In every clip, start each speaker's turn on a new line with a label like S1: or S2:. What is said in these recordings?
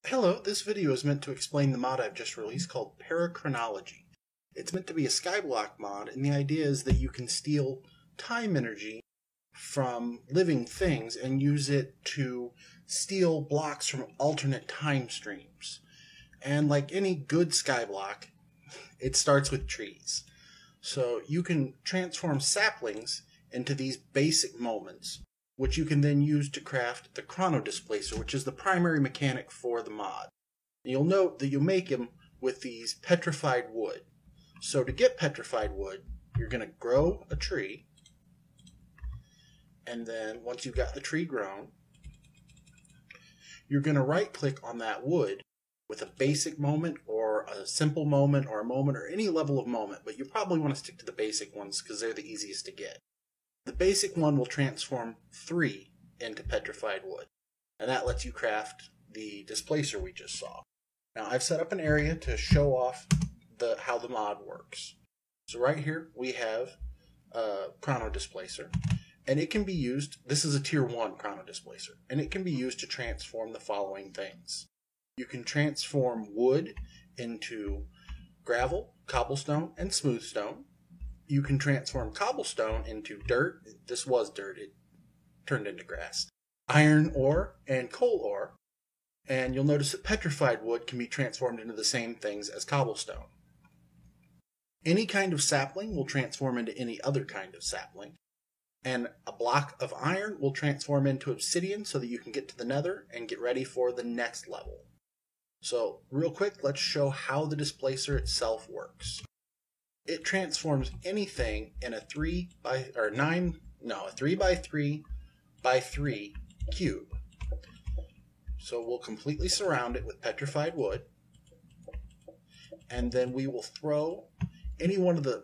S1: Hello, this video is meant to explain the mod I've just released called Parachronology. It's meant to be a Skyblock mod, and the idea is that you can steal time energy from living things and use it to steal blocks from alternate time streams. And like any good Skyblock, it starts with trees. So you can transform saplings into these basic moments, which you can then use to craft the Chrono Displacer, which is the primary mechanic for the mod. And you'll note that you make them with these petrified wood. So to get petrified wood, you're going to grow a tree, and then once you've got the tree grown, you're going to right-click on that wood with a basic moment or a simple moment or a moment or any level of moment, but you probably want to stick to the basic ones because they're the easiest to get. The basic one will transform 3 into petrified wood, and that lets you craft the displacer we just saw. Now I've set up an area to show off how the mod works. So right here we have a Chrono Displacer, and it can be used, this is a tier 1 Chrono Displacer, and it can be used to transform the following things. You can transform wood into gravel, cobblestone, and smooth stone. You can transform cobblestone into dirt. This was dirt. It turned into grass. Iron ore and coal ore. And you'll notice that petrified wood can be transformed into the same things as cobblestone. Any kind of sapling will transform into any other kind of sapling. And a block of iron will transform into obsidian so that you can get to the nether and get ready for the next level. So real quick, let's show how the displacer itself works. It transforms anything in a 3 by 3 by 3 cube. So we'll completely surround it with petrified wood, and then we will throw any one of the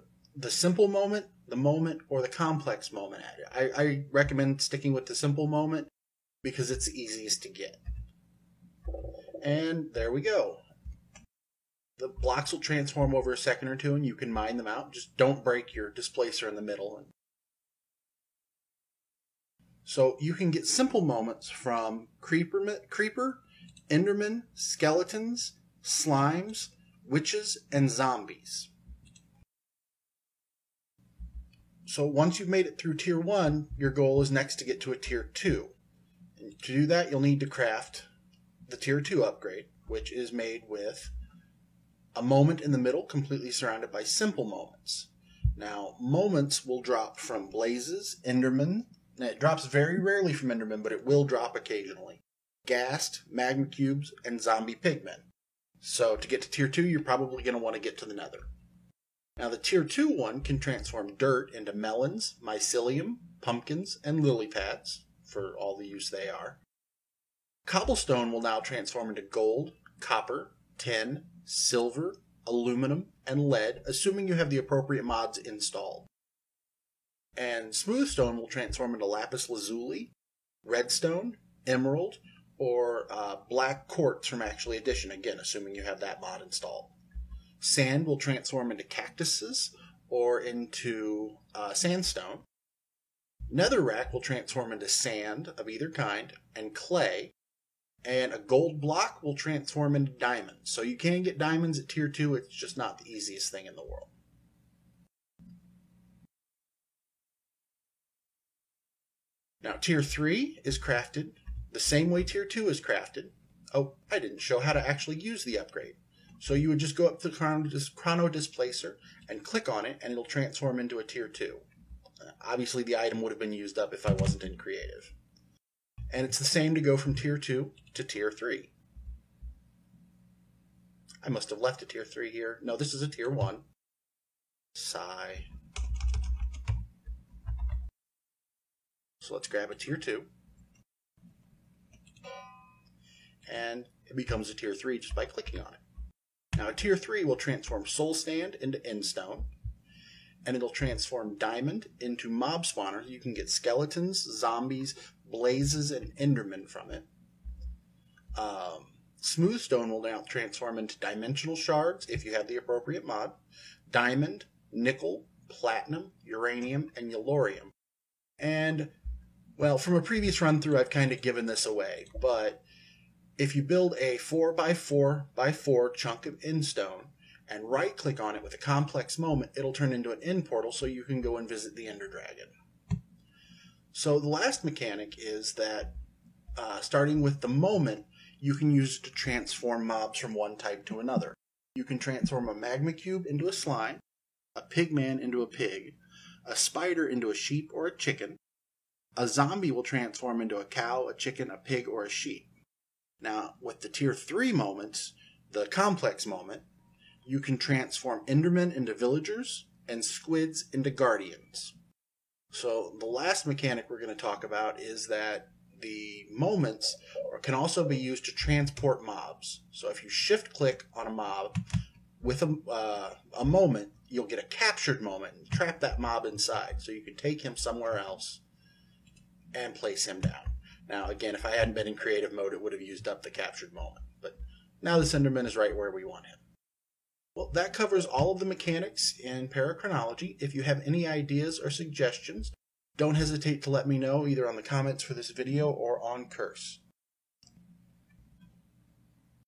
S1: simple moment, the moment, or the complex moment at it. I recommend sticking with the simple moment because it's the easiest to get. And there we go. The blocks will transform over a second or two, and you can mine them out. Just don't break your displacer in the middle. So you can get simple moments from creeper, enderman, skeletons, slimes, witches, and zombies. So once you've made it through tier 1, your goal is next to get to a tier 2. And to do that, you'll need to craft the tier 2 upgrade, which is made with a moment in the middle, completely surrounded by simple moments. Now, moments will drop from blazes, endermen. Now, it drops very rarely from endermen, but it will drop occasionally. Ghast, magma cubes, and zombie pigmen. So to get to tier 2, you're probably going to want to get to the nether. Now, the tier 2 one can transform dirt into melons, mycelium, pumpkins, and lily pads, for all the use they are. Cobblestone will now transform into gold, copper, tin, silver, aluminum, and lead, assuming you have the appropriate mods installed. And smoothstone will transform into lapis lazuli, redstone, emerald, or black quartz from Actually Addition, again, assuming you have that mod installed. Sand will transform into cactuses or into sandstone. Netherrack will transform into sand of either kind, and clay. And a gold block will transform into diamonds. So you can get diamonds at tier 2, it's just not the easiest thing in the world. Now tier 3 is crafted the same way tier 2 is crafted. Oh, I didn't show how to actually use the upgrade. So you would just go up to the Chrono Displacer and click on it, and it'll transform into a tier 2. Obviously the item would have been used up if I wasn't in creative. And it's the same to go from tier 2 to tier 3. I must have left a tier 3 here. No, this is a tier 1. Sigh. So let's grab a tier 2. And it becomes a tier 3 just by clicking on it. Now a tier 3 will transform soul stand into endstone. And it'll transform diamond into mob spawner. You can get skeletons, zombies, blazes, and endermen from it. Smoothstone will now transform into dimensional shards if you have the appropriate mod. Diamond, nickel, platinum, uranium, and yellorium. And, well, from a previous run through, I've kind of given this away, but If you build a 4x4x4 chunk of end stone and right-click on it with a complex moment, it'll turn into an end portal so you can go and visit the Ender Dragon. So the last mechanic is that starting with the moment, you can use it to transform mobs from one type to another. You can transform a magma cube into a slime, a pigman into a pig, a spider into a sheep or a chicken. A zombie will transform into a cow, a chicken, a pig, or a sheep. Now, with the Tier 3 moments, the complex moment, you can transform Endermen into villagers and squids into guardians. So the last mechanic we're going to talk about is that the moments can also be used to transport mobs. So if you shift-click on a mob with a moment, you'll get a captured moment and trap that mob inside. So you can take him somewhere else and place him down. Now, again, if I hadn't been in creative mode, it would have used up the captured moment. But now this Enderman is right where we want him. Well, that covers all of the mechanics in Parachronology. If you have any ideas or suggestions, don't hesitate to let me know either on the comments for this video or on Curse.